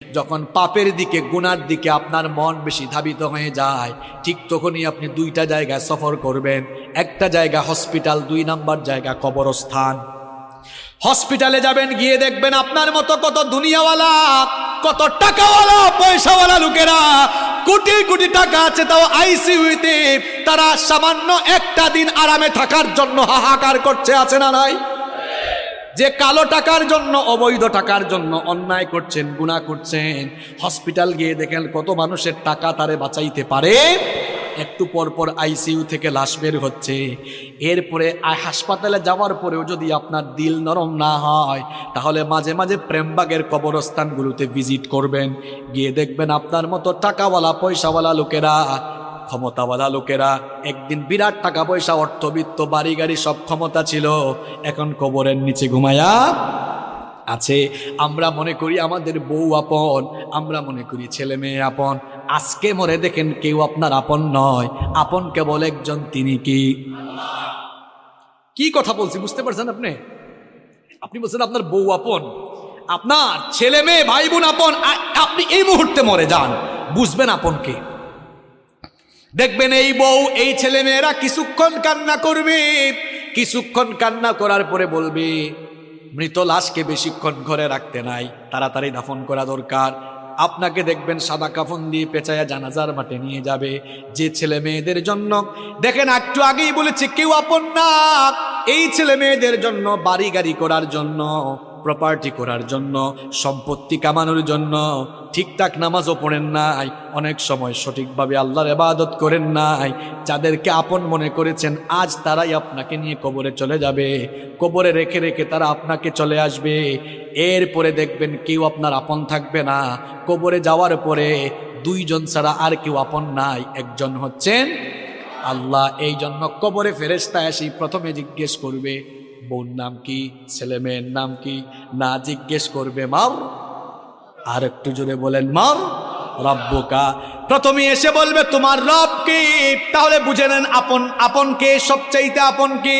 যখন পাপের দিকে গুনার দিকে আপনার মন বেশি ধাবিত হয়ে যায়, ঠিক তখনই আপনি দুইটা জায়গায় সফর করবেন। একটা জায়গা হসপিটাল, 2 নাম্বার জায়গা কবরস্থান। হসপিটালে যাবেন, গিয়ে দেখবেন আপনার মতো কত দুনিয়াওয়ালা, কত টাকাওয়ালা, পয়সাওয়ালা লোকেরা, কোটি কোটি টাকা আছে, তাও আইসিইউতে তারা সামান্য একটা দিন আরামে থাকার জন্য হাহাকার করছে, আছে না নাই? যে কালো টাকার জন্য, অবৈধ টাকার জন্য অন্যায় করছেন, গুনাহ করছেন, হসপিটাল গিয়ে দেখেন কত মানুষের টাকা তারে বাঁচাইতে পারে। একটু পর পর আইসিইউ থেকে লাশ বের হচ্ছে। এরপরে হাসপাতালে যাওয়ার পরেও যদি আপনার দিল নরম না হয়, তাহলে মাঝে মাঝে প্রেমবাগের কবরস্থানগুলোতে ভিজিট করবেন। গিয়ে দেখবেন আপনার মতো টাকাওয়ালা, পয়সাওয়ালা লোকেরা, ক্ষমতাওয়ালা লোকেরা, একদিন বিরাট টাকা পয়সা, অর্থবিত্ত, বাড়ি গাড়ি সব ক্ষমতা ছিল, এখন কবরের নিচে ঘুমায়া আছে। আমরা মনে করি আমাদের বউ আপন, আমরা মনে করি ছেলে মেয়ে আপন। আজকে মরে দেখেন কেউ আপনার আপন নয়, আপন কেবল একজন, তিনি কি কথা বলছি বুঝতে পারছেন আপনি? আপনি বলছেন আপনার বউ আপন, আপনার ছেলে মেয়ে, ভাই বোন আপন। আপনি এই মুহূর্তে মরে যান, বুঝবেন আপনকে। দেখবেন এই বউ, এই ছেলে মেয়েরা কিছুক্ষণ কান্না করবে, কিছুক্ষণ কান্না করার পরে বলবে মৃত লাশকে বেশিক্ষণ ঘরে রাখতে নাই, তাড়াতাড়ি দাফন করা দরকার। আপনাকে দেখবেন সাদা কাফন দিয়ে পেঁচায়া জানাজার মাঠে নিয়ে যাবে। যে ছেলে মেয়েদের জন্য, দেখেন একটু আগেই বলেছি কেউ আপন না, এই ছেলে মেয়েদের জন্য বাড়ি গাড়ি করার জন্য, প্রপার্টি করার জন্য, সম্পত্তি কামানোর জন্য ঠিকঠাক নামাজও পড়েন নাই, অনেক সময় সঠিকভাবে আল্লাহর ইবাদত করেন নাই। যাদেরকে আপন মনে করেছেন, আজ তারাই আপনাকে নিয়ে কবরে চলে যাবে, কবরে রেখে রেখে তারা আপনাকে চলে আসবে। এরপরে দেখবেন কেউ আপনার আপন থাকবে না। কবরে যাওয়ার পরে 2 জন ছাড়া আর কেউ আপন নাই, একজন হচ্ছেন আল্লাহ। এই জন্য কবরে ফেরেশতা আসি প্রথমে জিজ্ঞেস করবে বোন নাম কি, ছেলে মেয়ের নাম কি, না জিজ্ঞেস করবে মার, আর একটু জোরে বলেন মার রব্বুকা। প্রথমে এসে বলবে তোমার রব কে। তাহলে বুঝে নেন আপন, আপন কে, সবচাইতে আপন কে।